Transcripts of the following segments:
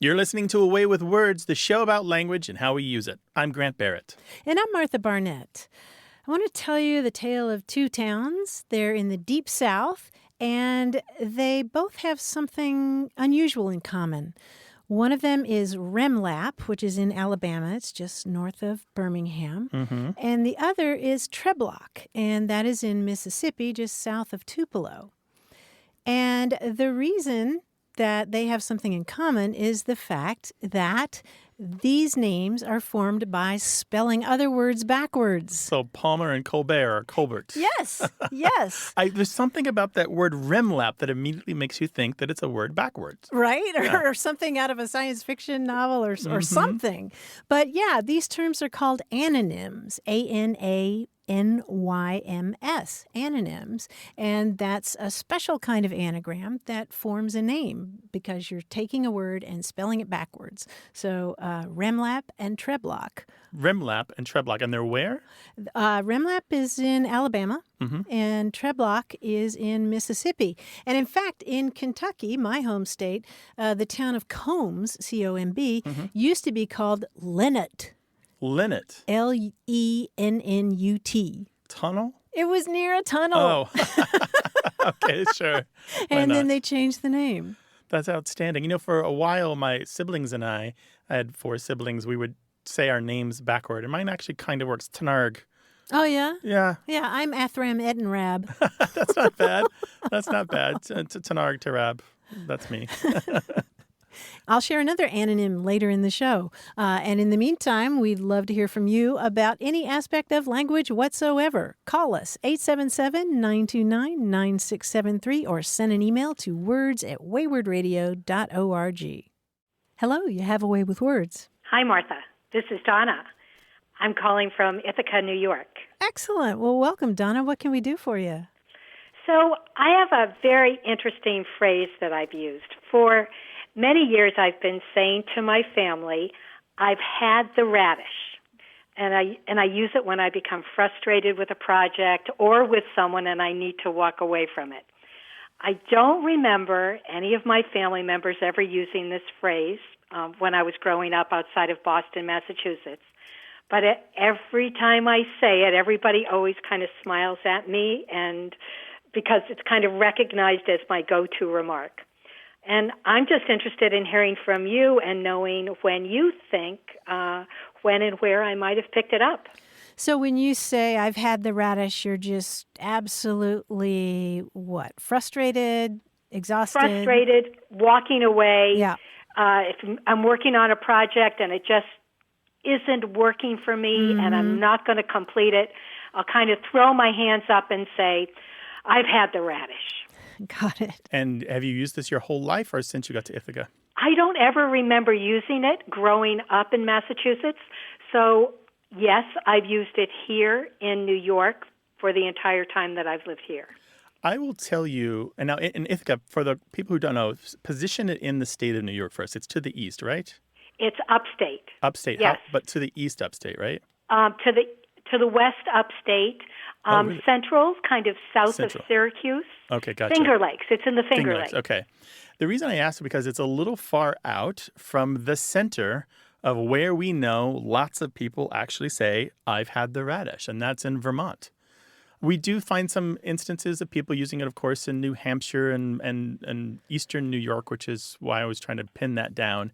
You're listening to Away with Words, the show about language and how we use it. I'm Grant Barrett. And I'm Martha Barnett. I want to tell you the tale of two towns. They're in the deep South, and they both have something unusual in common. One of them is Remlap, which is in Alabama. It's just north of Birmingham. Mm-hmm. And the other is Treblock, and that is in Mississippi, just south of Tupelo. And the reason that they have something in common is the fact that these names are formed by spelling other words backwards. So Palmer and Colbert or Colbert. Yes, yes. There's something about that word remlap that immediately makes you think that it's a word backwards. Right? Yeah. Or something out of a science fiction novel or something. But yeah, these terms are called anonyms, A-N-A-N-Y-M-S, anonyms. And that's a special kind of anagram that forms a name because you're taking a word and spelling it backwards. So Remlap and Treblock. Remlap and Treblock. And they're where? Remlap is in Alabama, and Treblock is in Mississippi. And in fact, in Kentucky, my home state, the town of Combs, C-O-M-B, used to be called Lennut. Lennut. L-E-N-N-U-T. Tunnel? It was near a tunnel. Oh, okay, sure. And then they changed the name. That's outstanding. You know, for a while, my siblings and I had 4 siblings, we would say our names backward. And mine actually kind of works. Tanarg. Oh, yeah? Yeah. Yeah, I'm Athram Edenrab. That's not bad. That's not bad. Tanarg Tarab. That's me. I'll share another anonym later in the show. And in the meantime, we'd love to hear from you about any aspect of language whatsoever. Call us, 877-929-9673, or send an email to words@waywardradio.org. Hello, you have a way with words. Hi, Martha. This is Donna. I'm calling from Ithaca, New York. Excellent. Well, welcome, Donna. What can we do for you? So I have a very interesting phrase that I've used. For many years, I've been saying to my family, I've had the radish. And I use it when I become frustrated with a project or with someone and I need to walk away from it. I don't remember any of my family members ever using this phrase when I was growing up outside of Boston, Massachusetts. But every time I say it, everybody always kind of smiles at me, and because it's kind of recognized as my go-to remark. And I'm just interested in hearing from you and knowing when you think, when and where I might have picked it up. So when you say I've had the radish, you're just absolutely, what, frustrated, exhausted? Frustrated, walking away. Yeah. If I'm working on a project and it just isn't working for me and I'm not going to complete it, I'll kind of throw my hands up and say, I've had the radish. Got it. And have you used this your whole life or since you got to Ithaca? I don't ever remember using it growing up in Massachusetts. So, yes, I've used it here in New York for the entire time that I've lived here. I will tell you, and now in Ithaca, for the people who don't know, position it in the state of New York first. It's to the east, right? It's upstate. Upstate, yes. But to the east upstate, right? To the west upstate. Really? Central, kind of south Central. of Syracuse. Okay, gotcha. Finger Lakes. It's in the Finger Lakes. Okay. The reason I asked is because it's a little far out from the center of where we know lots of people actually say, I've had the radish, and that's in Vermont. We do find some instances of people using it, of course, in New Hampshire and eastern New York, which is why I was trying to pin that down.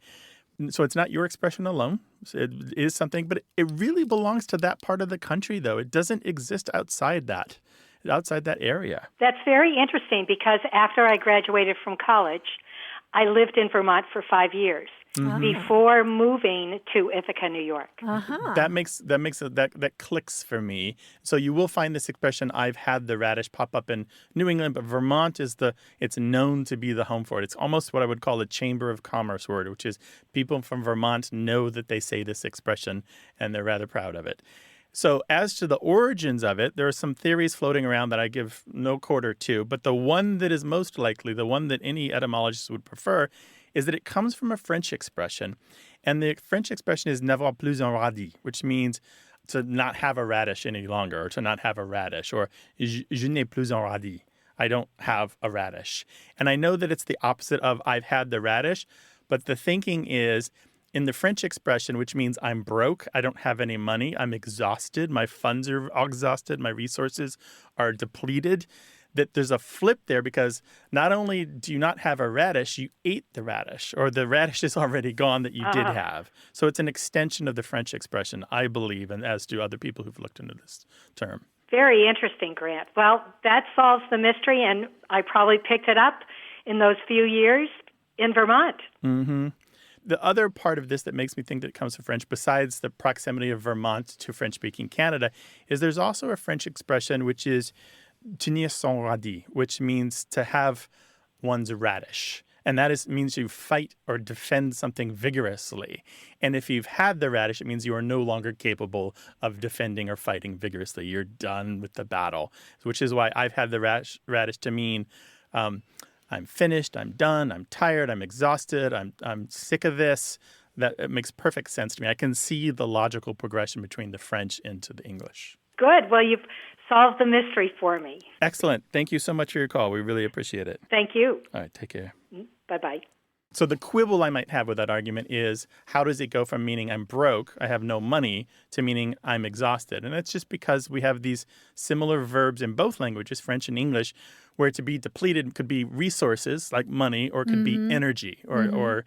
So it's not your expression alone. It is something, but it really belongs to that part of the country, though. It doesn't exist outside that area. That's very interesting because after I graduated from college, I lived in Vermont for 5 years before moving to Ithaca, New York. That clicks for me. So you will find this expression, I've had the radish, pop up in New England, but Vermont it's known to be the home for it. It's almost what I would call a Chamber of Commerce word, which is people from Vermont know that they say this expression and they're rather proud of it. So as to the origins of it, there are some theories floating around that I give no quarter to, but the one that is most likely, the one that any etymologist would prefer, is that it comes from a French expression. And the French expression is n'avoir plus un radis, which means to not have a radish any longer, or to not have a radish, or je n'ai plus un radis. I don't have a radish. And I know that it's the opposite of I've had the radish, But the thinking is in the French expression, which means I'm broke, I don't have any money, I'm exhausted, my funds are exhausted, my resources are depleted, that there's a flip there because not only do you not have a radish, you ate the radish, or the radish is already gone that you did have. So it's an extension of the French expression, I believe, and as do other people who've looked into this term. Very interesting, Grant. Well, that solves the mystery, and I probably picked it up in those few years in Vermont. Mm-hmm. The other part of this that makes me think that it comes from French, besides the proximity of Vermont to French-speaking Canada, is there's also a French expression which is tenir son radis, which means to have one's radish. And that means you fight or defend something vigorously. And if you've had the radish, it means you are no longer capable of defending or fighting vigorously. You're done with the battle, which is why I've had the radish to mean I'm finished, I'm done, I'm tired, I'm exhausted, I'm sick of this. That it makes perfect sense to me. I can see the logical progression between the French into the English. Good. Well, you've solved the mystery for me. Excellent. Thank you so much for your call. We really appreciate it. Thank you. All right, take care. Bye-bye. So the quibble I might have with that argument is how does it go from meaning I'm broke, I have no money, to meaning I'm exhausted? And it's just because we have these similar verbs in both languages, French and English, where to be depleted could be resources like money, or it could be energy or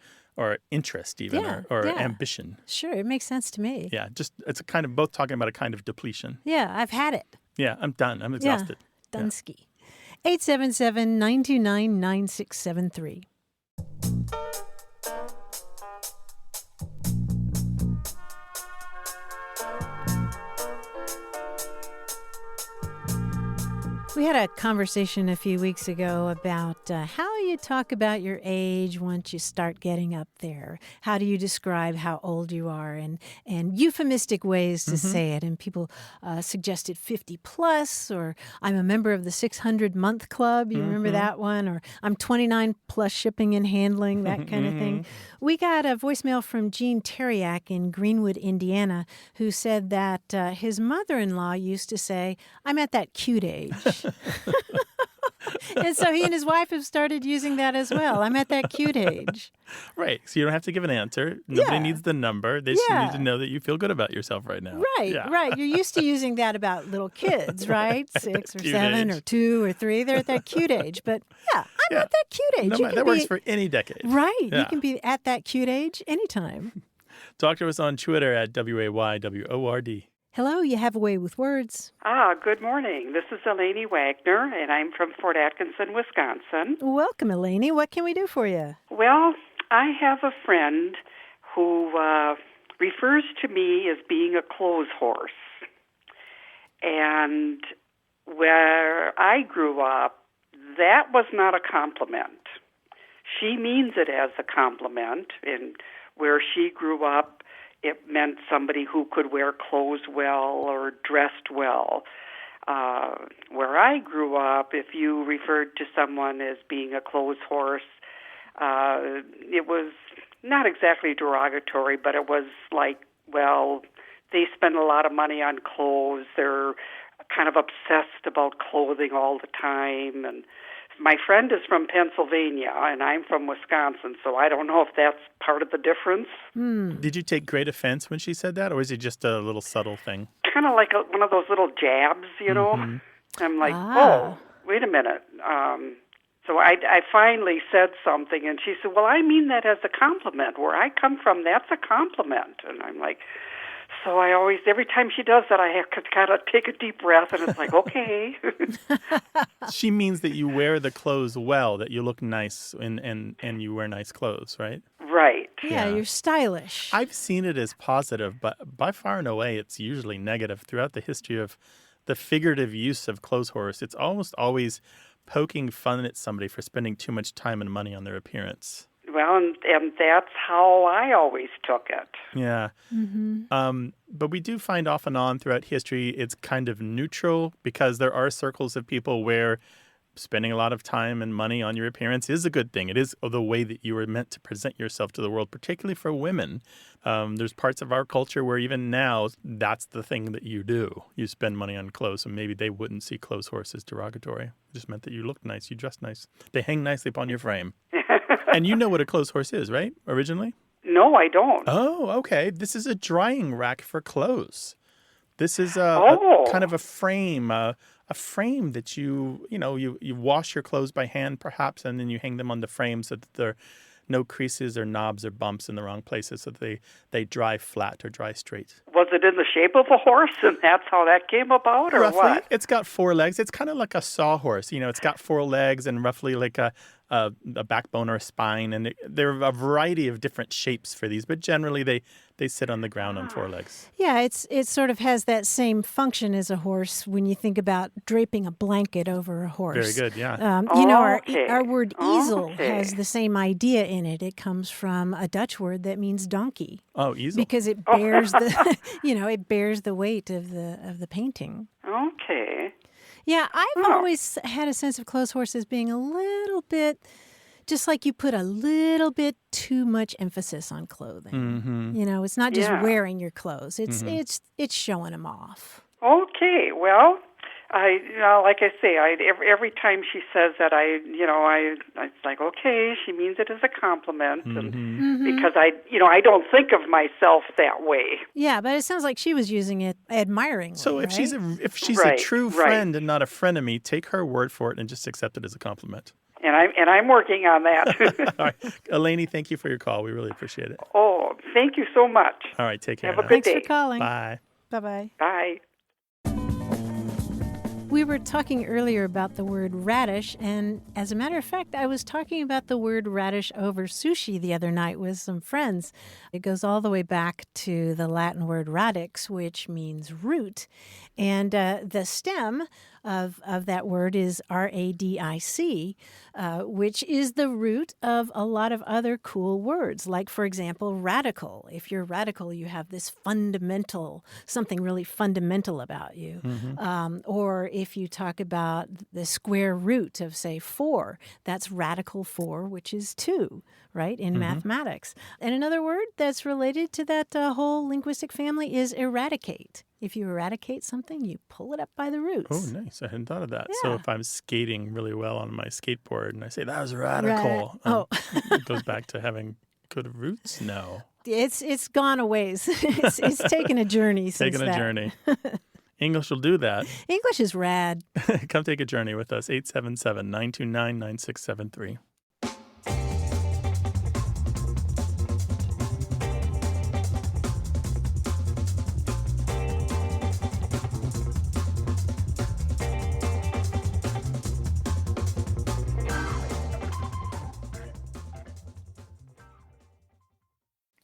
interest even, or ambition. Sure, it makes sense to me. Yeah, just it's a kind of both talking about a kind of depletion. Yeah, I've had it. Yeah, I'm done. I'm exhausted. Yeah, Dunsky. 877-929-9673. We had a conversation a few weeks ago about how you talk about your age once you start getting up there. How do you describe how old you are, and euphemistic ways to say it. And people suggested 50 plus, or I'm a member of the 600 month club. You remember that one? Or I'm 29 plus shipping and handling, that kind of thing. We got a voicemail from Gene Teriak in Greenwood, Indiana, who said that his mother-in-law used to say, I'm at that cute age. And so he and his wife have started using that as well. I'm at that cute age. Right. So you don't have to give an answer. Nobody needs the number. They just need to know that you feel good about yourself right now. Right, right. You're used to using that about little kids, right? 6 or 7 or 2 or 3. They're at that cute age. But I'm at that cute age. No, that works for any decade. Right. Yeah. You can be at that cute age anytime. Talk to us on Twitter at WAYWORD. Hello, you have a way with words. Good morning. This is Eleni Wagner, and I'm from Fort Atkinson, Wisconsin. Welcome, Eleni. What can we do for you? Well, I have a friend who refers to me as being a clothes horse. And where I grew up, that was not a compliment. She means it as a compliment. And where she grew up, it meant somebody who could wear clothes well or dressed well. Where I grew up, if you referred to someone as being a clothes horse, it was not exactly derogatory, but it was like, well, they spend a lot of money on clothes. They're kind of obsessed about clothing all the time. And my friend is from Pennsylvania, and I'm from Wisconsin, so I don't know if that's part of the difference. Did you take great offense when she said that, or is it just a little subtle thing? Kind of like one of those little jabs, you know? I'm like, oh, wait a minute. So I finally said something, and she said, well, I mean that as a compliment. Where I come from, that's a compliment. And I'm like, so I always, every time she does that, I have to kind of take a deep breath, and it's like, okay. She means that you wear the clothes well, that you look nice and you wear nice clothes, right? Right. Yeah, you're stylish. I've seen it as positive, but by far and away, it's usually negative. Throughout the history of the figurative use of clothes horse, it's almost always poking fun at somebody for spending too much time and money on their appearance. Well, and that's how I always took it. Yeah. But we do find off and on throughout history it's kind of neutral, because there are circles of people where spending a lot of time and money on your appearance is a good thing. It is the way that you were meant to present yourself to the world, particularly for women. There's parts of our culture where even now that's the thing that you do. You spend money on clothes, and maybe they wouldn't see clothes horses derogatory. It just meant that you looked nice, you dressed nice. They hang nicely upon your frame. And you know what a clothes horse is, right? Originally? No, I don't. Oh, okay. This is a drying rack for clothes. This is Oh. a kind of a frame that you wash your clothes by hand, perhaps, and then you hang them on the frame so that there are no creases or knobs or bumps in the wrong places, so that they dry flat or dry straight. Was it in the shape of a horse, and that's how that came about, or Roughly, what? it's got 4 legs. It's kind of like a sawhorse. It's got 4 legs and roughly like a backbone or a spine. And there are a variety of different shapes for these, but generally they sit on the ground on 4 legs. Yeah, it sort of has that same function as a horse when you think about draping a blanket over a horse. Very good, yeah. Our word easel has the same idea in it. It comes from a Dutch word that means donkey. Oh, easel. Because it bears the it bears the weight of the painting. Okay. Yeah, I've always had a sense of clothes horses being a little bit, just like you put a little bit too much emphasis on clothing. Mm-hmm. It's not just wearing your clothes; it's showing them off. Okay. Well, like I say, every time she says that, it's like, okay, she means it as a compliment, and because I don't think of myself that way. Yeah, but it sounds like she was using it admiringly. So if she's a true friend and not a frenemy, take her word for it and just accept it as a compliment. And I'm working on that. All right, Eleni, thank you for your call. We really appreciate it. Oh, thank you so much. All right, take care. Have a good day. Thanks for calling. Bye. Bye-bye. Bye. We were talking earlier about the word radish, and as a matter of fact, I was talking about the word radish over sushi the other night with some friends. It goes all the way back to the Latin word radix, which means root, and the stem of that word is radic, which is the root of a lot of other cool words, like, for example, radical. If you're radical, you have this something really fundamental about you. Or if you talk about the square root of, say, 4, that's radical 4, which is 2, right, in mathematics. And another word that's related to that whole linguistic family is eradicate. If you eradicate something, you pull it up by the roots. Oh, nice. I hadn't thought of that. Yeah. So if I'm skating really well on my skateboard and I say, that was radical, it goes back to having good roots? No. It's gone a ways. It's taken a journey since that. Taken a journey. English will do that. English is rad. Come take a journey with us. 877-929-9673.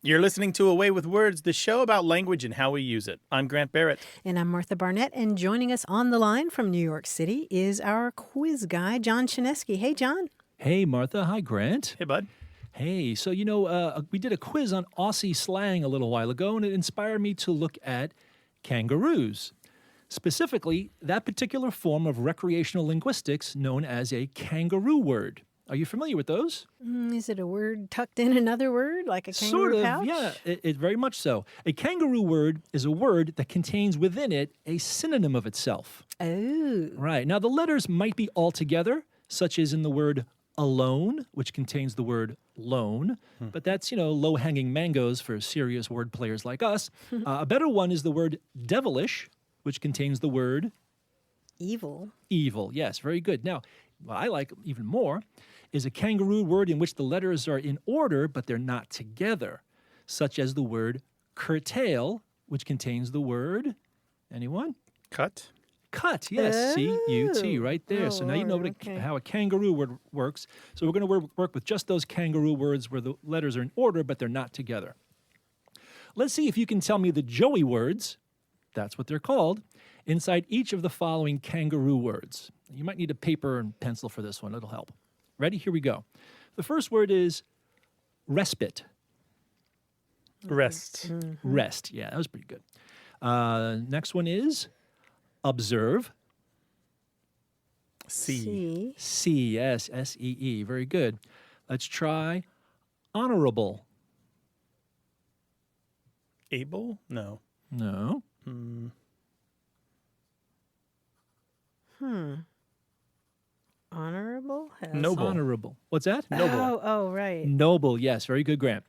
You're listening to A Way with Words, the show about language and how we use it. I'm Grant Barrett. And I'm Martha Barnett, and joining us on the line from New York City is our quiz guy, John Chinesky. Hey, John. Hey, Martha. Hi, Grant. Hey, bud. Hey, so, we did a quiz on Aussie slang a little while ago, and it inspired me to look at kangaroos. Specifically, that particular form of recreational linguistics known as a kangaroo word. Are you familiar with those? Is it a word tucked in another word, like a kangaroo pouch? Yeah, it very much so. A kangaroo word is a word that contains within it a synonym of itself. Oh. Right. Now, the letters might be all together, such as in the word alone, which contains the word lone. But that's, low-hanging mangoes for serious word players like us. A better one is the word devilish, which contains the word evil. Evil, yes, very good. Now, what I like even more is a kangaroo word in which the letters are in order, but they're not together, such as the word curtail, which contains the word, anyone? Cut. Cut, yes, C-U-T, right there. So now you know how a kangaroo word works. So we're going to work with just those kangaroo words where the letters are in order, but they're not together. Let's see if you can tell me the Joey words, that's what they're called, inside each of the following kangaroo words. You might need a paper and pencil for this one. It'll help. Ready? Here we go. The first word is respite. Rest. Rest. Yeah, that was pretty good. Next one is observe. See. See, yes, S-E-E. Very good. Let's try honorable. Able? No. No. Honorable? Noble. Honorable. What's that? Noble. Oh, right. Noble, yes. Very good, Grant.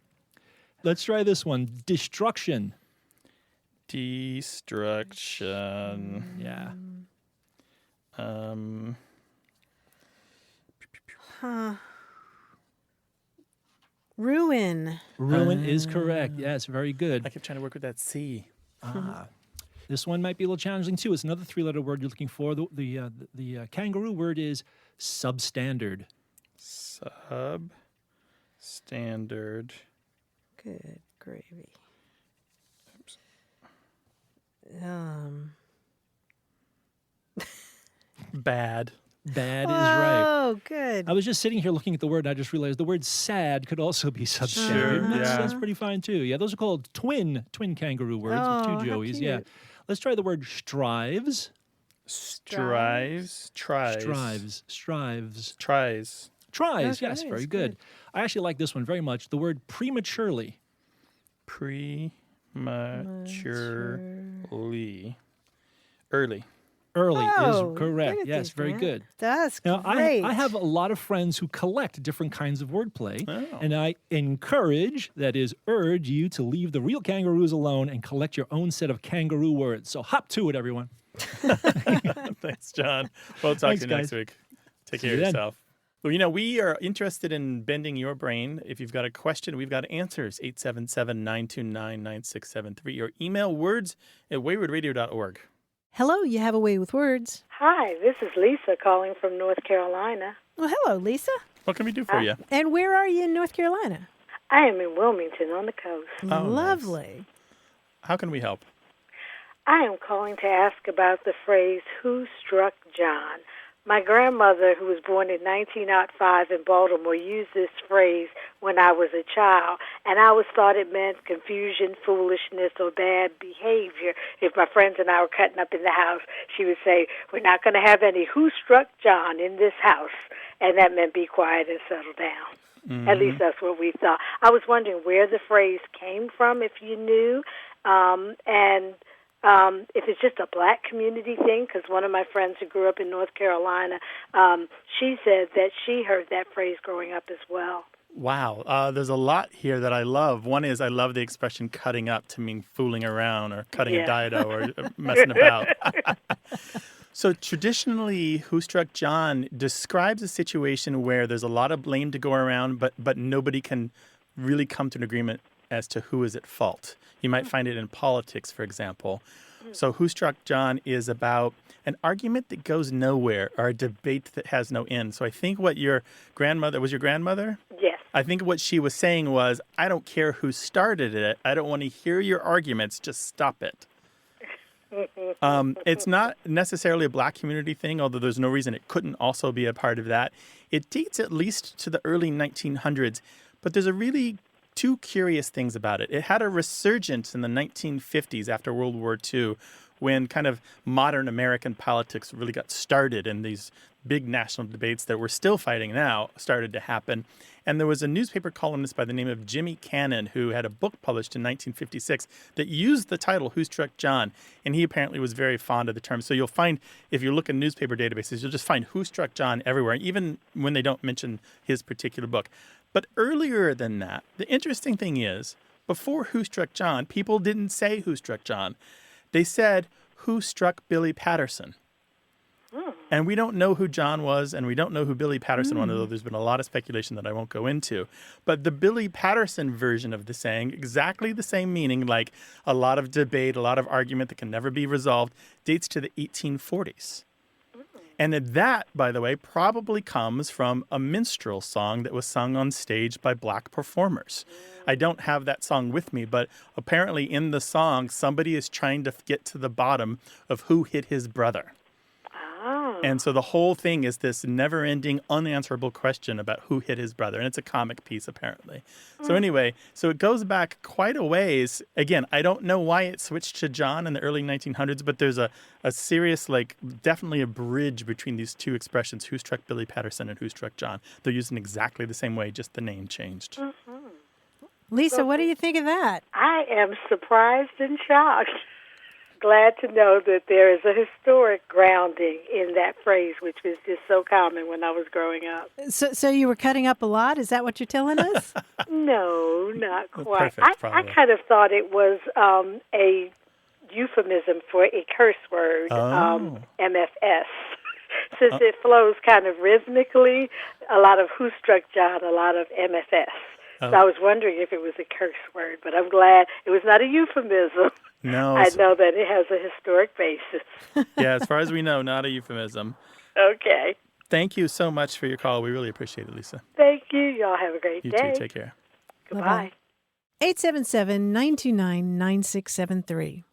Let's try this one. Destruction. Destruction. Yeah. Ruin. Ruin is correct. Yes, very good. I kept trying to work with that C. This one might be a little challenging too. It's another three-letter word you're looking for. The kangaroo word is substandard. Substandard. Good gravy. Oops. Bad. Bad is right. Oh, good. I was just sitting here looking at the word, and I just realized the word sad could also be substandard. Sure, That's yeah. pretty fine too. Yeah, those are called twin kangaroo words Oh, with how two joeys. Yeah. cute. Let's try the word strives. Strives. Tries. Strives. Tries. Tries, Okay, yes, very it's good. good. I actually like this one very much. The word prematurely. Prematurely. Early. Early Oh, is correct. look at Yes, these, very man. good. That's Now, great. I have a lot of friends who collect different kinds of wordplay, Oh. and I encourage, that is, urge you to leave the real kangaroos alone and collect your own set of kangaroo words. So hop to it, everyone. Thanks, John. We'll talk Thanks, to you next guys. week. Take See care of you then. yourself. Well, we are interested in bending your brain. If you've got a question, we've got answers. 877-929-9673 or email words@waywardradio.org. Hello, you have a way with words. Hi, this is Lisa calling from North Carolina. Well, hello, Lisa. What can we do for you? And where are you in North Carolina? I am in Wilmington on the coast. Oh, nice. Lovely. How can we help? I am calling to ask about the phrase, who struck John? My grandmother, who was born in 1905 in Baltimore, used this phrase when I was a child, and I always thought it meant confusion, foolishness, or bad behavior. If my friends and I were cutting up in the house, she would say, we're not going to have any who struck John in this house, and that meant be quiet and settle down. Mm-hmm. At least that's what we thought. I was wondering where the phrase came from, if you knew, and if it's just a black community thing, because one of my friends who grew up in North Carolina, she said that she heard that phrase growing up as well. Wow. There's a lot here that I love. One is I love the expression cutting up to mean fooling around or cutting a dido or messing about. So traditionally, Who Struck John describes a situation where there's a lot of blame to go around, but nobody can really come to an agreement as to who is at fault. You might find it in politics, for example. So Who Struck John is about an argument that goes nowhere or a debate that has no end. So I think what your grandmother, was your grandmother? Yes. I think what she was saying was, I don't care who started it. I don't want to hear your arguments. Just stop it. It's not necessarily a black community thing, although there's no reason it couldn't also be a part of that. It dates at least to the early 1900s, but there's a really two curious things about it. It had a resurgence in the 1950s after World War II when kind of modern American politics really got started and these big national debates that we're still fighting now started to happen. And there was a newspaper columnist by the name of Jimmy Cannon who had a book published in 1956 that used the title Who Struck John, and he apparently was very fond of the term. So you'll find, if you look in newspaper databases, you'll just find Who Struck John everywhere, even when they don't mention his particular book. But earlier than that, the interesting thing is, before Who Struck John, people didn't say Who Struck John. They said, who struck Billy Patterson? And we don't know who John was, and we don't know who Billy Patterson was, although there's been a lot of speculation that I won't go into. But the Billy Patterson version of the saying, exactly the same meaning, like a lot of debate, a lot of argument that can never be resolved, dates to the 1840s. And that, by the way, probably comes from a minstrel song that was sung on stage by black performers. I don't have that song with me, but apparently in the song, somebody is trying to get to the bottom of who hit his brother. And so the whole thing is this never-ending, unanswerable question about who hit his brother. And it's a comic piece, apparently. So anyway, so it goes back quite a ways. Again, I don't know why it switched to John in the early 1900s, but there's a serious, definitely a bridge between these two expressions, who struck Billy Patterson and who struck John. They're used in exactly the same way, just the name changed. Lisa, what do you think of that? I am surprised and shocked. glad to know that there is a historic grounding in that phrase, which was just so common when I was growing up. So you were cutting up a lot? Is that what you're telling us? No, not quite. Perfect, I kind of thought it was a euphemism for a curse word, MFS. Since it flows kind of rhythmically, a lot of Who Struck John, a lot of MFS. So I was wondering if it was a curse word, but I'm glad it was not a euphemism. No. I know that it has a historic basis. Yeah, as far as we know, not a euphemism. Okay. Thank you so much for your call. We really appreciate it, Lisa. Thank you. Y'all have a great You day. too. Take care. Goodbye. 877-929-9673.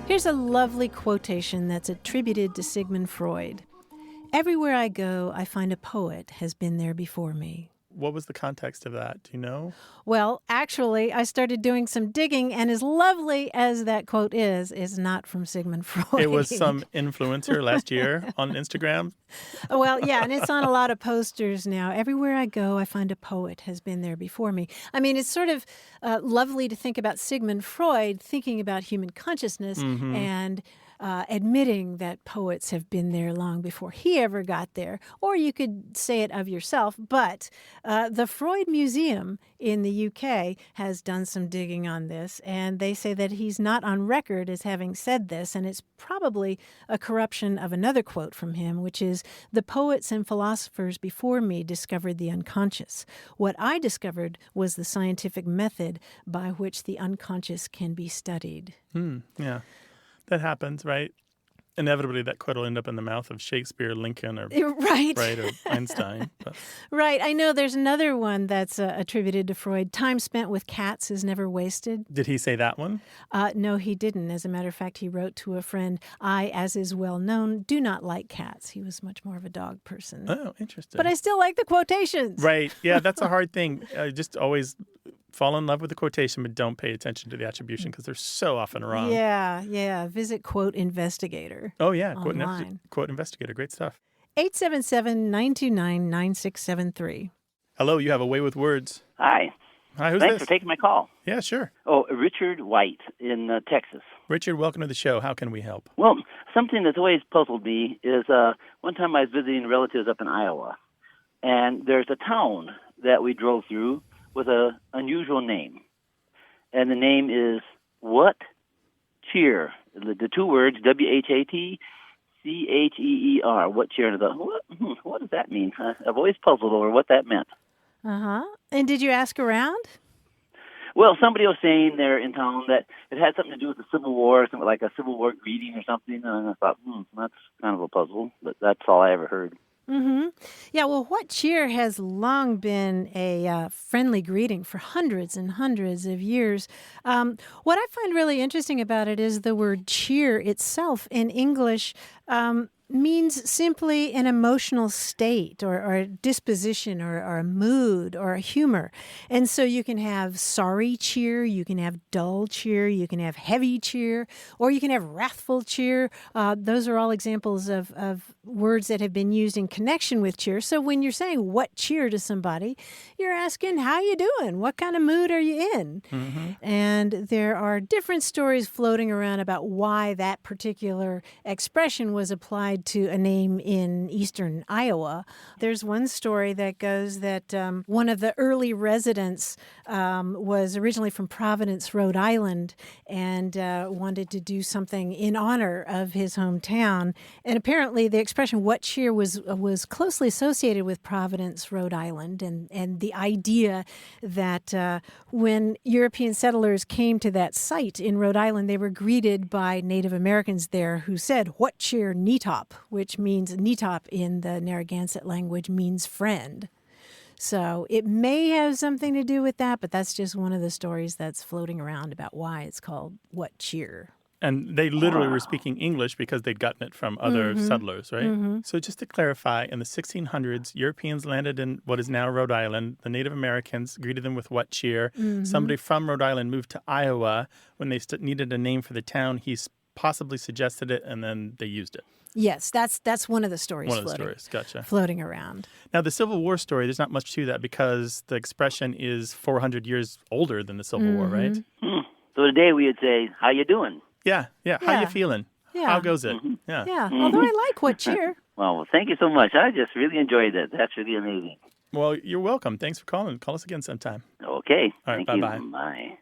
Here's a lovely quotation that's attributed to Sigmund Freud. Everywhere I go, I find a poet has been there before me. What was the context of that? Do you know? Well, actually, I started doing some digging, and as lovely as that quote is not from Sigmund Freud. It was some influencer last year on Instagram. Well, yeah, and it's on a lot of posters now. Everywhere I go, I find a poet has been there before me. I mean, it's sort of lovely to think about Sigmund Freud thinking about human consciousness and admitting that poets have been there long before he ever got there. Or you could say it of yourself. But the Freud Museum in the UK has done some digging on this, and they say that he's not on record as having said this, and it's probably a corruption of another quote from him, which is, "The poets and philosophers before me discovered the unconscious. What I discovered was the scientific method by which the unconscious can be studied." Yeah. That happens, right? Inevitably, that quote will end up in the mouth of Shakespeare, Lincoln, or right, or Einstein. But. Right. I know there's another one that's attributed to Freud. Time spent with cats is never wasted. Did he say that one? No, he didn't. As a matter of fact, he wrote to a friend, "I, as is well known, do not like cats." He was much more of a dog person. Oh, interesting. But I still like the quotations. Right. Yeah, that's a hard thing. Just always fall in love with the quotation, but don't pay attention to the attribution because they're so often wrong. Yeah. Visit Quote Investigator. Oh, yeah. Online. Quote Investigator. Great stuff. 877-929-9673. Hello, you have a way with words. Hi. Hi, who's Thanks this? for taking my call. Yeah, sure. Oh, Richard White in Texas. Richard, welcome to the show. How can we help? Well, something that's always puzzled me is one time I was visiting relatives up in Iowa, and there's a town that we drove through with an unusual name. And the name is What Cheer. The two words, WHATCHEER. What Cheer. What does that mean? I've always puzzled over what that meant. And did you ask around? Well, somebody was saying there in town that it had something to do with the Civil War, something like a Civil War greeting or something. And I thought, that's kind of a puzzle. But that's all I ever heard. Yeah, well, what cheer has long been a friendly greeting for hundreds and hundreds of years. What I find really interesting about it is the word cheer itself in English means simply an emotional state or a disposition or a mood or a humor. And so you can have sorry cheer, you can have dull cheer, you can have heavy cheer, or you can have wrathful cheer. Those are all examples of words that have been used in connection with cheer. So when you're saying what cheer to somebody, you're asking, how you doing? What kind of mood are you in? And there are different stories floating around about why that particular expression was applied to a name in eastern Iowa. There's one story that goes that one of the early residents was originally from Providence, Rhode Island, and wanted to do something in honor of his hometown. And apparently the expression what cheer was closely associated with Providence, Rhode Island, and the idea that when European settlers came to that site in Rhode Island, they were greeted by Native Americans there who said, "What cheer, Neetop," which means Neetop in the Narragansett language means friend. So it may have something to do with that, but that's just one of the stories that's floating around about why it's called what cheer. And they literally were speaking English because they'd gotten it from other settlers, right? So just to clarify, in the 1600s, Europeans landed in what is now Rhode Island. The Native Americans greeted them with what cheer. Somebody from Rhode Island moved to Iowa. When they needed a name for the town, he possibly suggested it, and then they used it. Yes, that's one of the stories One of the stories, gotcha. floating around. Now, the Civil War story, there's not much to that because the expression is 400 years older than the Civil War, right? So today we would say, how you doing? Yeah. How Yeah. you feeling? Yeah. How goes it? Yeah. Yeah, although I like what cheer. Well, thank you so much. I just really enjoyed it. That's really amazing. Well, you're welcome. Thanks for calling. Call us again sometime. Okay. All right, Thank bye-bye. you. Bye.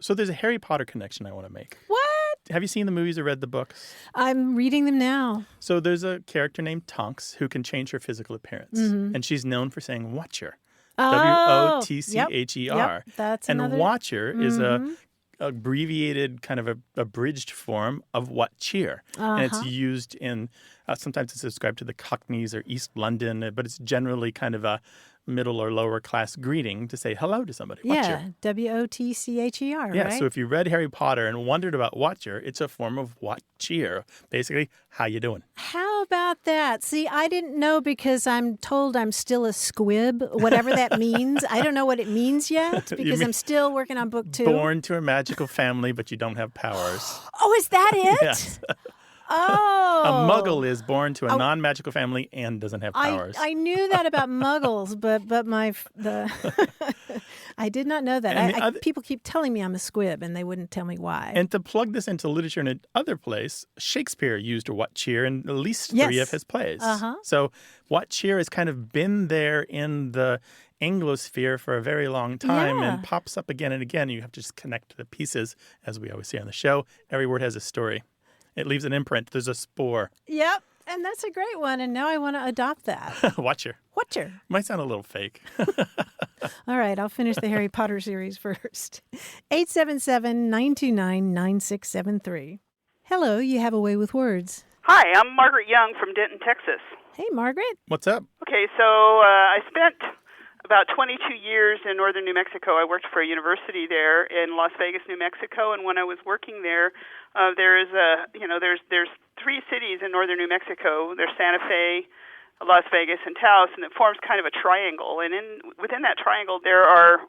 So there's a Harry Potter connection I want to make. What? Have you seen the movies or read the books? I'm reading them now. So there's a character named Tonks who can change her physical appearance. And she's known for saying Watcher. W-O-T-C-H-E-R. Yep, that's and another... Watcher is a abbreviated kind of a abridged form of what cheer. And it's used in, sometimes it's ascribed to the Cockneys or East London, but it's generally kind of a middle or lower class greeting to say hello to somebody. Yeah, Watcher. W-O-T-C-H-E-R, Yeah, right? so if you read Harry Potter and wondered about Watcher, it's a form of what cheer. Basically, how you doing? How about that? See, I didn't know because I'm told I'm still a squib, whatever that means. I don't know what it means yet because I'm still working on book 2. Born to a magical family, but you don't have powers. Oh, is that it? Yes. Oh. A muggle is born to a non-magical family and doesn't have powers. I knew that about muggles, but I did not know that. People keep telling me I'm a squib, and they wouldn't tell me why. And to plug this into literature in another place, Shakespeare used what cheer in at least 3 of his plays. So what cheer has kind of been there in the Anglosphere for a very long time and pops up again and again. You have to just connect the pieces, as we always say on the show. Every word has a story. It leaves an imprint. There's a spore. Yep, and that's a great one, and now I want to adopt that. Watcher. Watcher. Might sound a little fake. All right, I'll finish the Harry Potter series first. 877-929-9673. Hello, you have a way with words. Hi, I'm Margaret Young from Denton, Texas. Hey, Margaret. What's up? Okay, so I spent about 22 years in northern New Mexico. I worked for a university there in Las Vegas, New Mexico, and when I was working there, there's 3 cities in northern New Mexico. There's Santa Fe, Las Vegas, and Taos, and it forms kind of a triangle. And within that triangle, there are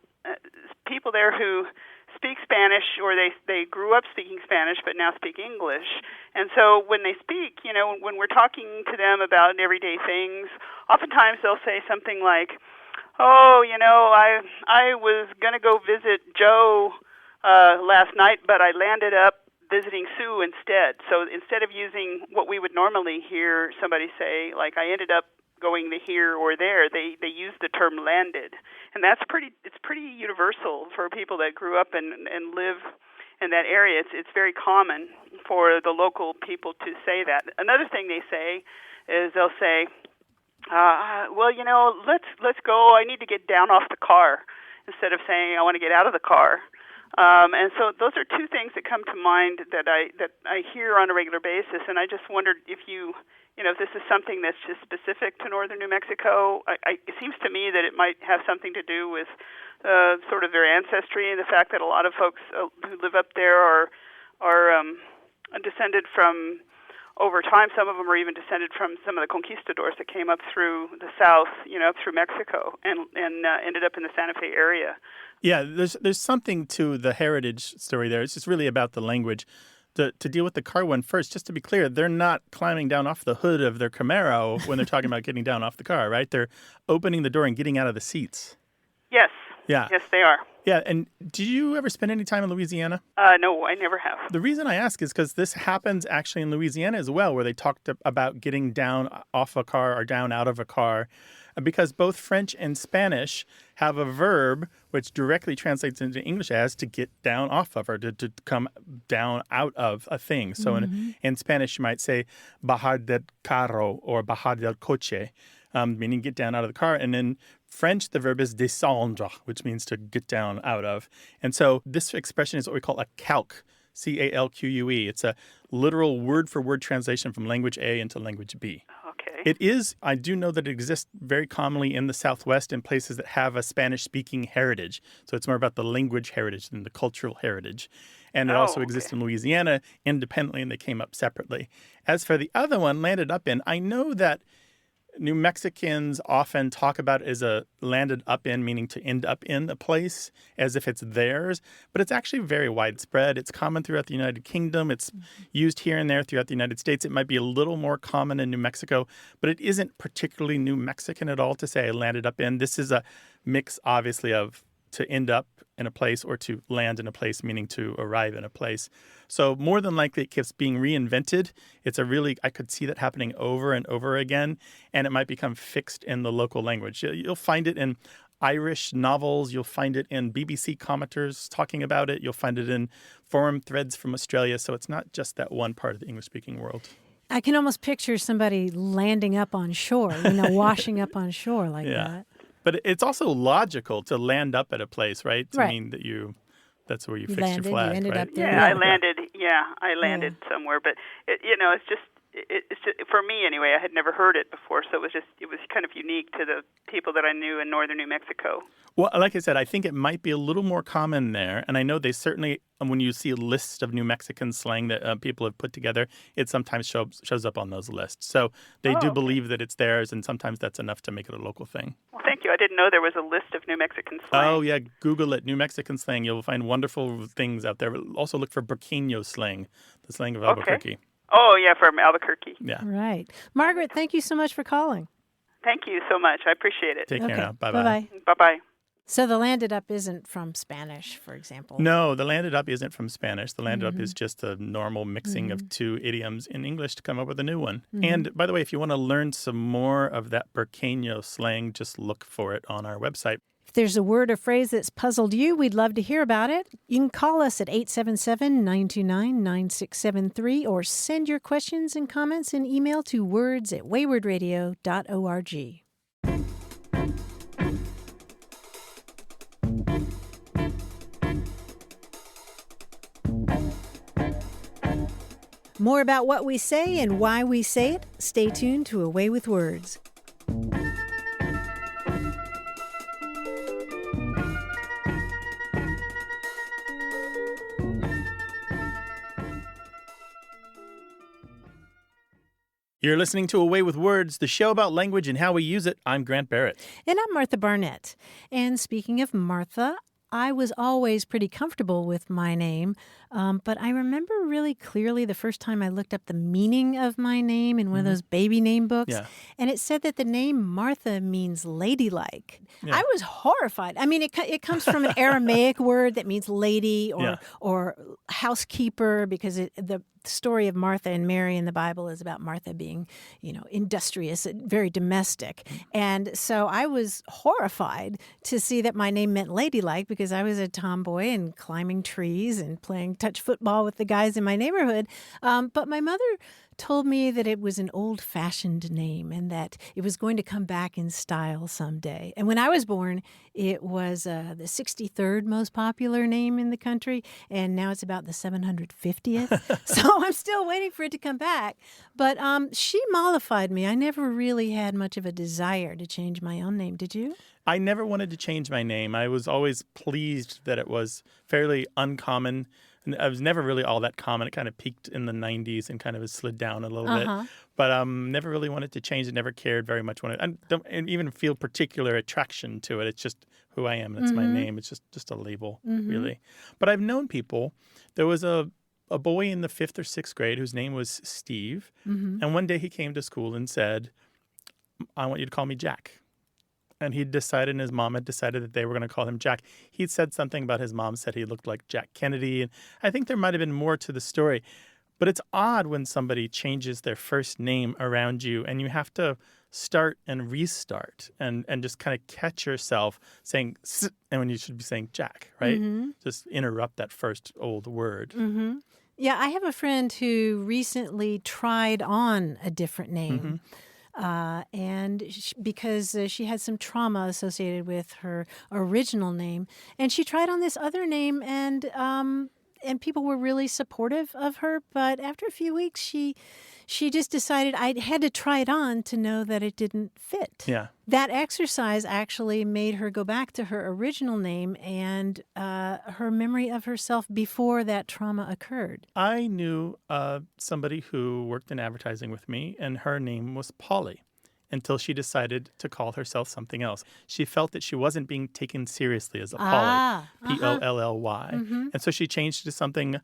people there who speak Spanish, or they grew up speaking Spanish but now speak English. And so when they speak, when we're talking to them about everyday things, oftentimes they'll say something like, "Oh, I was going to go visit Joe last night, but I landed up visiting Sue instead." So instead of using what we would normally hear somebody say, like, "I ended up going to here or there," they use the term landed. And it's pretty universal for people that grew up and live in that area. It's very common for the local people to say that. Another thing they say is they'll say, let's go. I need to get down off the car, instead of saying I want to get out of the car. And so those are 2 things that come to mind that I hear on a regular basis. And I just wondered if if this is something that's just specific to northern New Mexico. It seems to me that it might have something to do with sort of their ancestry and the fact that a lot of folks who live up there are descended from. Over time, some of them are even descended from some of the conquistadors that came up through the south, up through Mexico, and ended up in the Santa Fe area. Yeah, there's something to the heritage story there. It's just really about the language. To deal with the car one first, just to be clear, they're not climbing down off the hood of their Camaro when they're talking about getting down off the car, right? They're opening the door and getting out of the seats. Yes. Yeah. Yes, they are. Yeah, and did you ever spend any time in Louisiana? No, I never have. The reason I ask is because this happens actually in Louisiana as well, where they talked about getting down off a car or down out of a car, because both French and Spanish have a verb which directly translates into English as to get down off of, or to come down out of a thing. So in Spanish, you might say bajar del carro or bajar del coche, meaning get down out of the car. And in French, the verb is descendre, which means to get down out of. And so this expression is what we call a calque, C-A-L-Q-U-E. It's a literal word-for-word translation from language A into language B. Okay. It is, I do know that it exists very commonly in the Southwest in places that have a Spanish-speaking heritage. So it's more about the language heritage than the cultural heritage. And it also exists in Louisiana independently, and they came up separately. As for the other one, landed up in, I know that New Mexicans often talk about it as a landed up in, meaning to end up in a place as if it's theirs, but it's actually very widespread. It's common throughout the United Kingdom. It's used here and there throughout the United States. It might be a little more common in New Mexico, but it isn't particularly New Mexican at all to say I landed up in. This is a mix, obviously, of to end up in a place or to land in a place, meaning to arrive in a place. So more than likely it keeps being reinvented. I could see that happening over and over again, and it might become fixed in the local language. You'll find it in Irish novels. You'll find it in BBC commenters talking about it. You'll find it in forum threads from Australia. So it's not just that one part of the English-speaking world. I can almost picture somebody landing up on shore, washing up on shore like that. But it's also logical to land up at a place, right? To mean that that's where you fixed landed, your flag, you ended right? up there. Yeah, I landed somewhere, but it's just for me anyway. I had never heard it before, so it was kind of unique to the people that I knew in northern New Mexico. Well, like I said, I think it might be a little more common there, and I know they certainly, when you see a list of New Mexican slang that people have put together, it sometimes shows up on those lists. So they do believe that it's theirs, and sometimes that's enough to make it a local thing. Well, thank you. I didn't know there was a list of New Mexican slang. Oh, yeah. Google it, New Mexican slang. You'll find wonderful things out there. Also look for Burqueño slang, the slang of Albuquerque. Okay. Oh, yeah, from Albuquerque. Yeah. Right. Margaret, thank you so much for calling. Thank you so much. I appreciate it. Take care now. Bye-bye. Bye-bye. Bye-bye. So the landed up isn't from Spanish, for example? No, the landed up isn't from Spanish. The landed up is just a normal mixing of two idioms in English to come up with a new one. And by the way, if you want to learn some more of that Burqueño slang, just look for it on our website. If there's a word or phrase that's puzzled you, we'd love to hear about it. You can call us at 877-929-9673 or send your questions and comments in email to words@waywardradio.org. More about what we say and why we say it, stay tuned to A Way with Words. You're listening to A Way with Words, the show about language and how we use it. I'm Grant Barrett. And I'm Martha Barnett. And speaking of Martha, I was always pretty comfortable with my name, but I remember really clearly the first time I looked up the meaning of my name in one of those baby name books, and it said that the name Martha means ladylike. Yeah. I was horrified. I mean, it comes from an Aramaic word that means lady or housekeeper, because the story of Martha and Mary in the Bible is about Martha being, industrious, very domestic. And so I was horrified to see that my name meant ladylike, because I was a tomboy and climbing trees and playing touch football with the guys in my neighborhood. But my mother told me that it was an old-fashioned name and that it was going to come back in style someday. And when I was born, it was the 63rd most popular name in the country, and now it's about the 750th. So I'm still waiting for it to come back. But she mollified me. I never really had much of a desire to change my own name. Did you? I never wanted to change my name. I was always pleased that it was fairly uncommon. And I was never really all that common. It kind of peaked in the 90s and kind of has slid down a little bit. But never really wanted to change it, never cared very much. I don't even feel particular attraction to it. It's just who I am. It's my name. It's just a label, really. But I've known people. There was a boy in the 5th or 6th grade whose name was Steve. And one day he came to school and said, I want you to call me Jack. And he'd decided, and his mom had decided that they were going to call him Jack. He'd said something about his mom said he looked like Jack Kennedy. And I think there might have been more to the story. But it's odd when somebody changes their first name around you and you have to start and restart and just kind of catch yourself saying, and when you should be saying Jack, right? Just interrupt that first old word. Yeah, I have a friend who recently tried on a different name. Because she had some trauma associated with her original name, and she tried on this other name, and people were really supportive of her. But after a few weeks, she just decided I had to try it on to know that it didn't fit. Yeah. That exercise actually made her go back to her original name and her memory of herself before that trauma occurred. I knew somebody who worked in advertising with me, and her name was Polly. until she decided to call herself something else. She felt that she wasn't being taken seriously as a Polly, Polly. And so she changed to something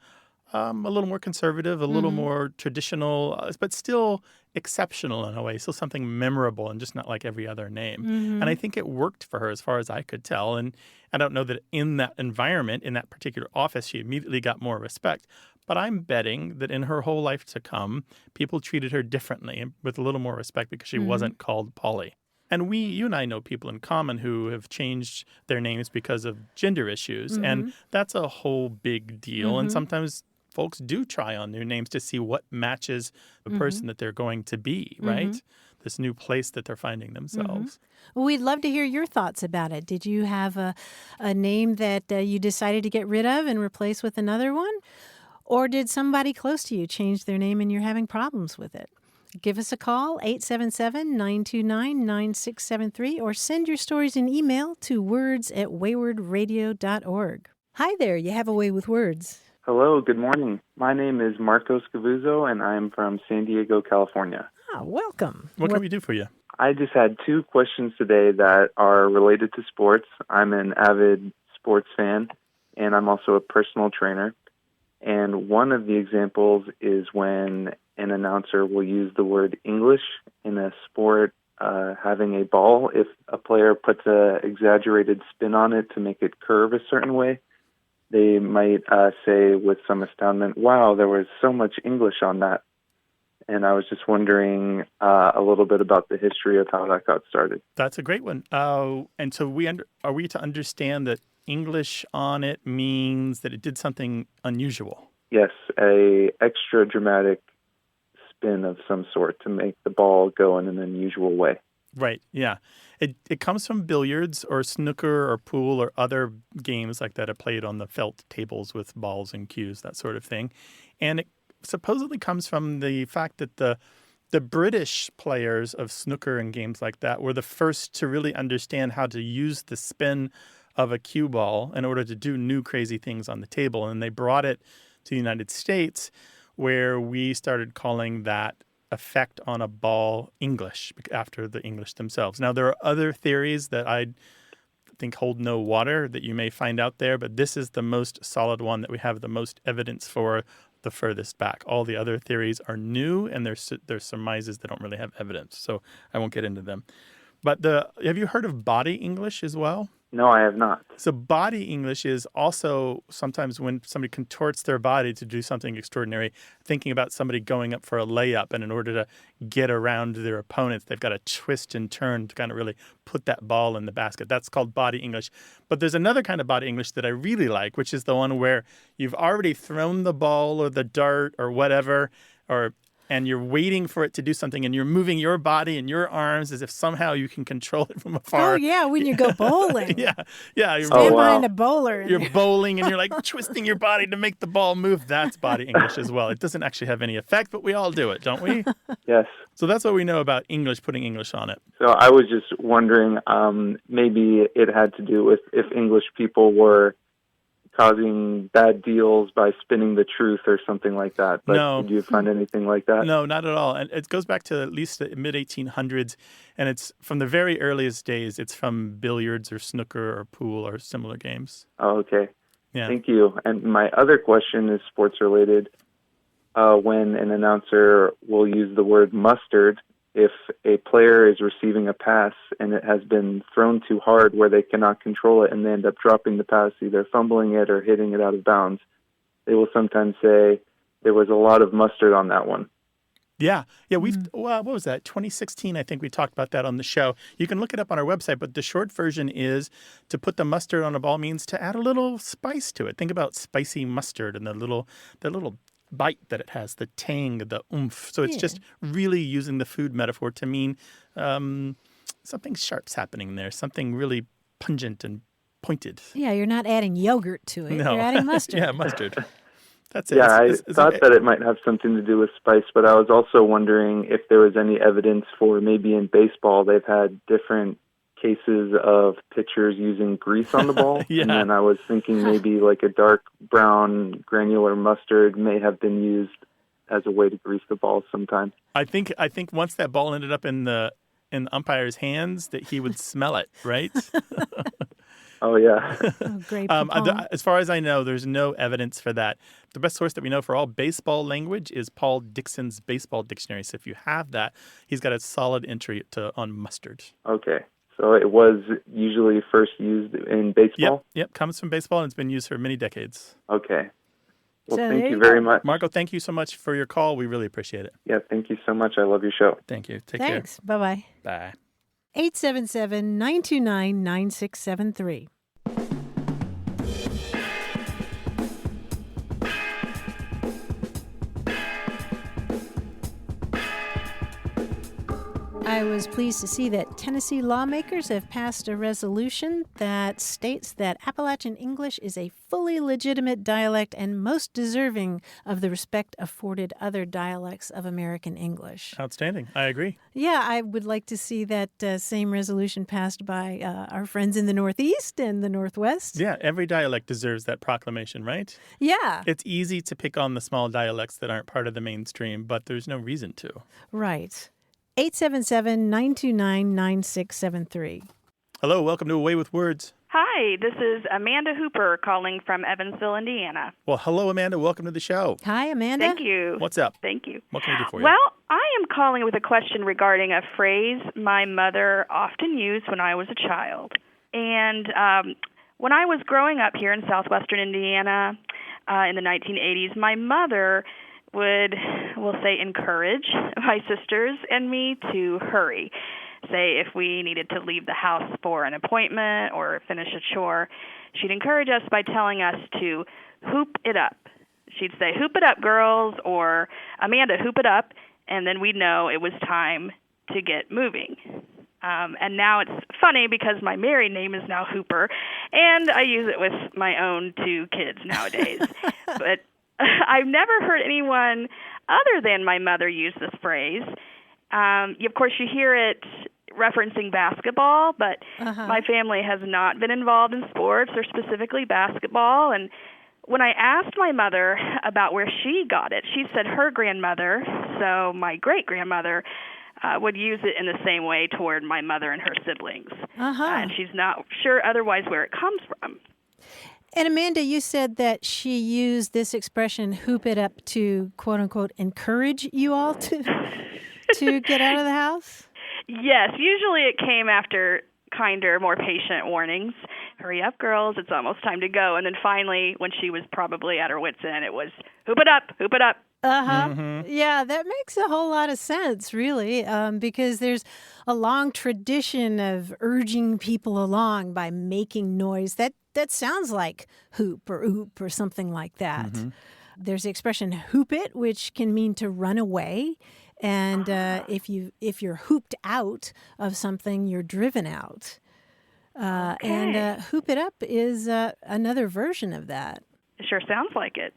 a little more conservative, a little more traditional, but still exceptional in a way, still something memorable and just not like every other name. And I think it worked for her as far as I could tell. And I don't know that in that environment, in that particular office, she immediately got more respect. But I'm betting that in her whole life to come, people treated her differently and with a little more respect because she wasn't called Polly. And you and I know people in common who have changed their names because of gender issues. And that's a whole big deal. And sometimes folks do try on new names to see what matches the person that they're going to be, right? This new place that they're finding themselves. Well, we'd love to hear your thoughts about it. Did you have a name that you decided to get rid of and replace with another one? Or did somebody close to you change their name and you're having problems with it? Give us a call, 877-929-9673, or send your stories in email to words@waywardradio.org. Hi there, you have a way with words. Hello, good morning. My name is Marcos Cavuzzo, and I'm from San Diego, California. Oh, welcome. What can we do for you? I just had two questions today that are related to sports. I'm an avid sports fan, and I'm also a personal trainer. And one of the examples is when an announcer will use the word English in a sport having a ball. If a player puts an exaggerated spin on it to make it curve a certain way, they might say with some astoundment, wow, there was so much English on that. And I was just wondering a little bit about the history of how that got started. That's a great one. And so are we to understand that English on it means that it did something unusual? Yes, a extra dramatic spin of some sort to make the ball go in an unusual way. Right, yeah. It comes from billiards or snooker or pool or other games like that are played on the felt tables with balls and cues, that sort of thing. And it supposedly comes from the fact that the British players of snooker and games like that were the first to really understand how to use the spin of a cue ball in order to do new crazy things on the table. And they brought it to the United States, where we started calling that effect on a ball English after the English themselves. Now, there are other theories that I think hold no water that you may find out there, but this is the most solid one that we have the most evidence for the furthest back. All the other theories are new, and there's surmises that don't really have evidence, so I won't get into them. But have you heard of body English as well? No, I have not. So body English is also sometimes when somebody contorts their body to do something extraordinary, thinking about somebody going up for a layup, and in order to get around their opponents, they've got to twist and turn to kind of really put that ball in the basket. That's called body English. But there's another kind of body English that I really like, which is the one where you've already thrown the ball or the dart or whatever, and you're waiting for it to do something, and you're moving your body and your arms as if somehow you can control it from afar. Oh, yeah, when you go bowling. yeah. Stand behind a bowler. You're bowling, and you're like twisting your body to make the ball move. That's body English as well. It doesn't actually have any effect, but we all do it, don't we? Yes. So that's what we know about English, putting English on it. So I was just wondering, maybe it had to do with if English people were causing bad deals by spinning the truth or something like that. But no. Did you find anything like that? No, not at all. And it goes back to at least the mid-1800s, and it's from the very earliest days. It's from billiards or snooker or pool or similar games. Oh, okay. Yeah. Thank you. And my other question is sports-related. When an announcer will use the word mustard, if a player is receiving a pass and it has been thrown too hard where they cannot control it and they end up dropping the pass, either fumbling it or hitting it out of bounds, they will sometimes say there was a lot of mustard on that one. Yeah. What was that? 2016, I think we talked about that on the show. You can look it up on our website, but the short version is to put the mustard on a ball means to add a little spice to it. Think about spicy mustard and the little bite that it has, the tang, the oomph. So it's just really using the food metaphor to mean something sharp's happening there, something really pungent and pointed. Yeah, you're not adding yogurt to it. No. You're adding mustard. Yeah, mustard. That's it. Yeah, I thought that it might have something to do with spice, but I was also wondering if there was any evidence for maybe in baseball they've had different cases of pitchers using grease on the ball. Yeah. And then I was thinking maybe like a dark brown granular mustard may have been used as a way to grease the ball sometimes. I think once that ball ended up in the in the umpire's hands, that he would smell it, right? Oh, yeah. Oh, great. Ping-pong. As far as I know, there's no evidence for that. The best source that we know for all baseball language is Paul Dixon's Baseball Dictionary. So if you have that, he's got a solid entry on mustard. Okay. So it was usually first used in baseball? Yep. Comes from baseball and it's been used for many decades. Okay. Well, So thank there you you very go. much. Marco, thank you so much for your call. We really appreciate it. Yeah, thank you so much. I love your show. Thank you. Take Thanks. Bye-bye. care. Bye. 877-929-9673. I was pleased to see that Tennessee lawmakers have passed a resolution that states that Appalachian English is a fully legitimate dialect and most deserving of the respect afforded other dialects of American English. Outstanding. I agree. Yeah, I would like to see that same resolution passed by our friends in the Northeast and the Northwest. Yeah, every dialect deserves that proclamation, right? Yeah, It's easy to pick on the small dialects that aren't part of the mainstream, but there's no reason to. right. 877-929-9673. Hello, welcome to Away with Words. Hi, this is Amanda Hooper calling from Evansville, Indiana. Well, hello, Amanda. Welcome to the show. Hi, Amanda. Thank you. What's up? Thank you. What can we do for you? Well, I am calling with a question regarding a phrase my mother often used when I was a child. And when I was growing up here in southwestern Indiana in the 1980s, my mother would, we'll say, encourage my sisters and me to hurry. Say if we needed to leave the house for an appointment or finish a chore, she'd encourage us by telling us to hoop it up. She'd say, "Hoop it up, girls," or "Amanda, hoop it up," and then we'd know it was time to get moving. And now it's funny because my married name is now Hooper, and I use it with my own 2 kids nowadays. But I've never heard anyone other than my mother use this phrase. Of course, you hear it referencing basketball, but my family has not been involved in sports or specifically basketball. And when I asked my mother about where she got it, she said her grandmother, so my great-grandmother, would use it in the same way toward my mother and her siblings. And she's not sure otherwise where it comes from. And Amanda, you said that she used this expression, hoop it up, to, quote unquote, encourage you all to get out of the house? Yes, usually it came after kinder, more patient warnings. Hurry up, girls, it's almost time to go. And then finally, when she was probably at her wits' end, it was, hoop it up, hoop it up. Yeah, that makes a whole lot of sense, really, because there's a long tradition of urging people along by making noise that sounds like hoop or oop or something like that. There's the expression hoop it, which can mean to run away. And if you're hooped out of something, you're driven out. And hoop it up is another version of that. It sure sounds like it.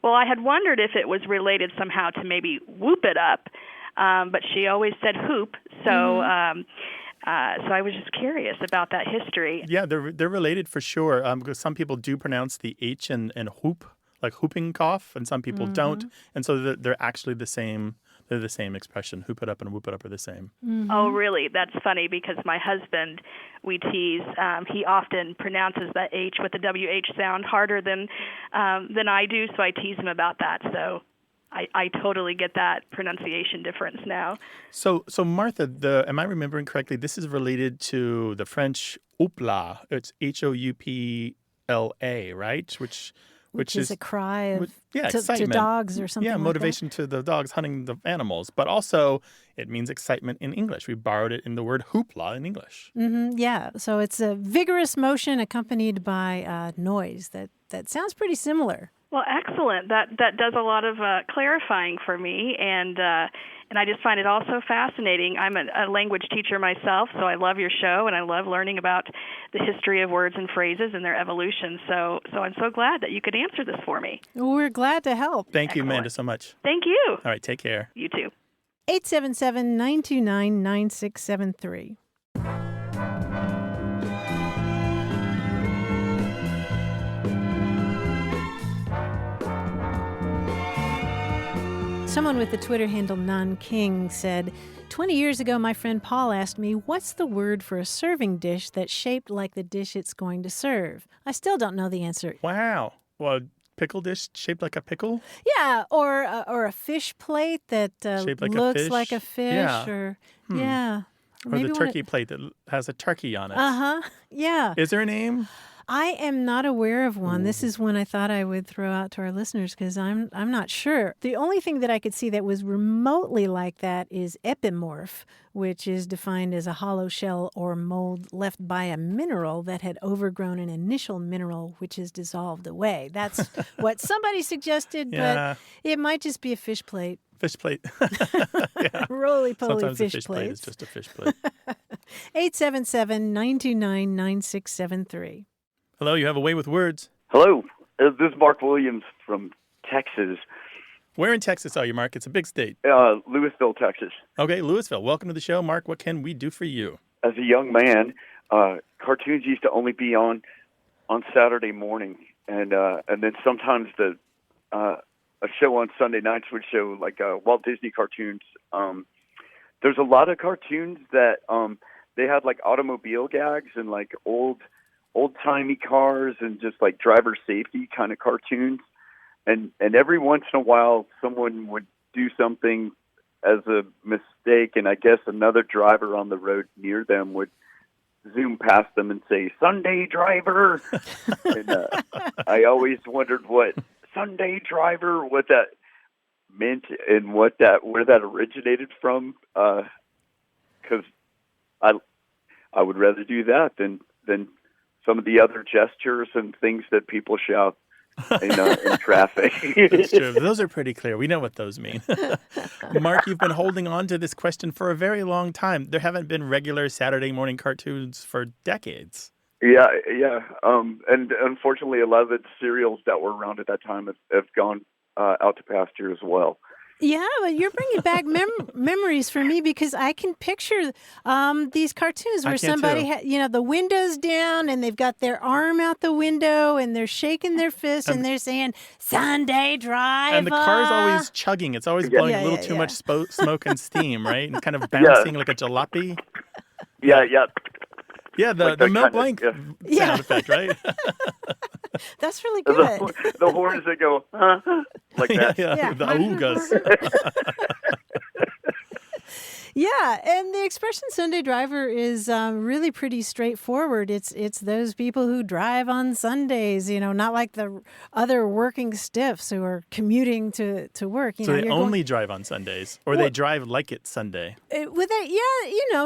Well, I had wondered if it was related somehow to maybe whoop it up, but she always said hoop, so so I was just curious about that history. Yeah, they're related for sure, because some people do pronounce the H and whoop, like whooping cough, and some people don't, and so they're actually the same. They're the same expression. Hoop it up and whoop it up are the same. Oh, really? That's funny because my husband, we tease, he often pronounces that H with the WH sound harder than I do, so I tease him about that. So I totally get that pronunciation difference now. So Martha, am I remembering correctly? This is related to the French houpla. It's Houpla, right? Which is a cry of to excitement. dogs or something. Yeah, like motivation to the dogs hunting the animals. But also, it means excitement in English. We borrowed it in the word hoopla in English. Yeah, so it's a vigorous motion accompanied by noise. That sounds pretty similar. Well, excellent. That does a lot of clarifying for me, and I just find it also fascinating. I'm a language teacher myself, so I love your show, and I love learning about the history of words and phrases and their evolution. So I'm so glad that you could answer this for me. Well, we're glad to help. Thank you, Amanda, so much. Thank you. All right, take care. You too. 877-929-9673. Someone with the Twitter handle NonKing said, 20 years ago, my friend Paul asked me, what's the word for a serving dish that's shaped like the dish it's going to serve? I still don't know the answer. Wow. Well, pickle dish shaped like a pickle? Yeah, or a fish plate that Shaped like a looks fish? like a fish. Yeah. Or yeah. Or Maybe the one turkey plate that has a turkey on it. Uh-huh. Yeah. Is there a name? I am not aware of one. This is one I thought I would throw out to our listeners because I'm not sure. The only thing that I could see that was remotely like that is epimorph, which is defined as a hollow shell or mold left by a mineral that had overgrown an initial mineral which is dissolved away. That's what somebody suggested, Yeah. but it might just be a fish plate. Fish plate. Yeah. Roly-poly Sometimes fish a fish plate is plates. just a fish plate. 877-929-9673. Hello, you have a way with words. Hello, this is Mark Williams from Texas, Where in Texas are you, Mark? It's a big state. Louisville, Texas. Okay, Louisville. Welcome to the show. Mark, what can we do for you? As a young man, cartoons used to only be on Saturday morning, and then sometimes a show on Sunday nights would show like Walt Disney cartoons. There's a lot of cartoons that they had like automobile gags and like old-timey cars and just like driver safety kind of cartoons. And every once in a while, someone would do something as a mistake, and I guess another driver on the road near them would zoom past them and say, "Sunday driver." And I always wondered what Sunday driver, what that meant and where that originated from, because I would rather do that than some of the other gestures and things that people shout in traffic. That's true. Those are pretty clear. We know what those mean. Mark, you've been holding on to this question for a very long time. There haven't been regular Saturday morning cartoons for decades. Yeah. And unfortunately, a lot of the serials that were around at that time have gone out to pasture as well. Yeah, but you're bringing back memories for me because I can picture these cartoons where somebody, the window's down and they've got their arm out the window and they're shaking their fist and they're saying, "Sunday driver." And the car's always chugging. It's always blowing a little too much smoke and steam, right? And kind of bouncing like a jalopy. Yeah. Yeah, the Mel Blanc sound effect, right? That's really good. The horns that go, like that. Yeah. The augas. Yeah, and the expression Sunday driver is really pretty straightforward. It's those people who drive on Sundays, not like the other working stiffs who are commuting to work. So they only drive on Sundays, or they drive like it's Sunday?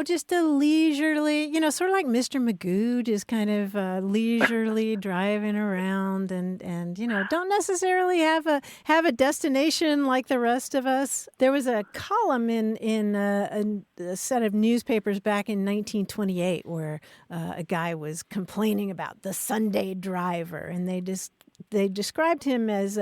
Just a leisurely, sort of like Mr. Magoo, just kind of leisurely driving around and don't necessarily have a destination like the rest of us. There was a column in a set of newspapers back in 1928 where a guy was complaining about the Sunday driver, and they described him as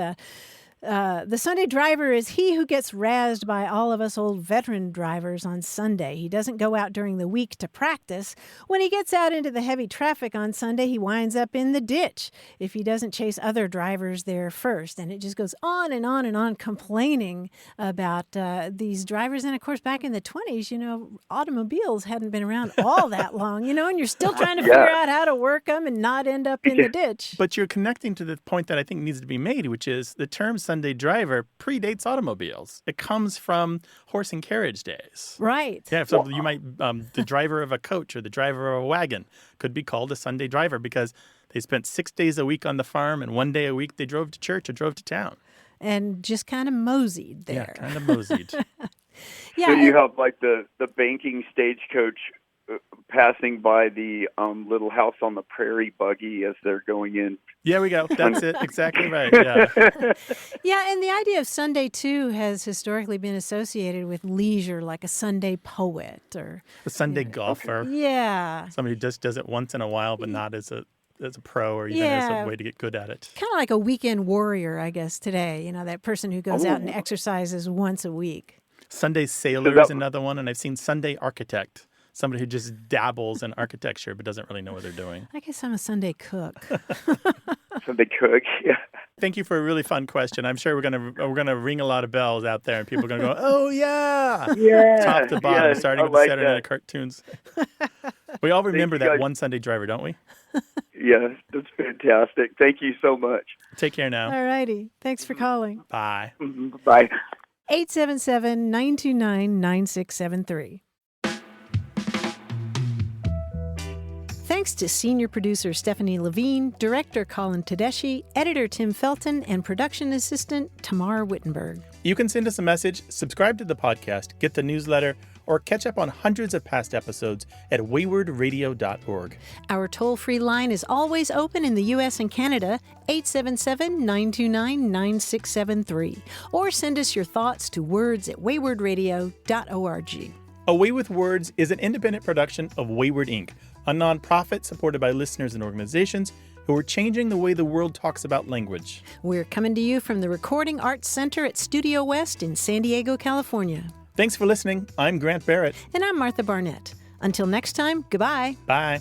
the Sunday driver is he who gets razzed by all of us old veteran drivers on Sunday. He doesn't go out during the week to practice. When he gets out into the heavy traffic on Sunday, he winds up in the ditch if he doesn't chase other drivers there first. And it just goes on and on and on, complaining about these drivers. And of course, back in the 20s, automobiles hadn't been around all that long, and you're still trying to figure out how to work them and not end up in the ditch. But you're connecting to the point that I think needs to be made, which is the term Sunday driver predates automobiles. It comes from horse and carriage days. Right. Yeah, so you might, the driver of a coach or the driver of a wagon could be called a Sunday driver because they spent 6 days a week on the farm and 1 day a week they drove to church or drove to town. And just kind of moseyed there. Yeah, kind of moseyed. So you have like the banking stagecoach passing by the little house on the prairie buggy as they're going in. Yeah, we go. That's it. Exactly right. Yeah. Yeah, and the idea of Sunday, too, has historically been associated with leisure, like a Sunday poet or a Sunday golfer. Yeah. Somebody who just does it once in a while, but not as a pro or even as a way to get good at it. Kind of like a weekend warrior, I guess, today. That person who goes out and exercises once a week. Sunday sailor is another one, and I've seen Sunday architect. Somebody who just dabbles in architecture but doesn't really know what they're doing. I guess I'm a Sunday cook. Sunday cook, yeah. Thank you for a really fun question. I'm sure we're gonna ring a lot of bells out there, and people are gonna go, "Oh yeah, Yeah, top to bottom," starting with the like Saturday Night that. Cartoons. We all remember you, that guys. one Sunday driver, don't we? Yeah, that's fantastic. Thank you so much. Take care now. All righty. Thanks for calling. Bye. Bye. 877-929-9673. Thanks to senior producer Stephanie Levine, director Colin Tedeschi, editor Tim Felton, and production assistant Tamara Wittenberg. You can send us a message, subscribe to the podcast, get the newsletter, or catch up on hundreds of past episodes at waywardradio.org. Our toll-free line is always open in the U.S. and Canada, 877-929-9673. Or send us your thoughts to words@waywardradio.org. A Way with Words is an independent production of Wayward Inc., a nonprofit supported by listeners and organizations who are changing the way the world talks about language. We're coming to you from the Recording Arts Center at Studio West in San Diego, California. Thanks for listening. I'm Grant Barrett. And I'm Martha Barnett. Until next time, goodbye. Bye.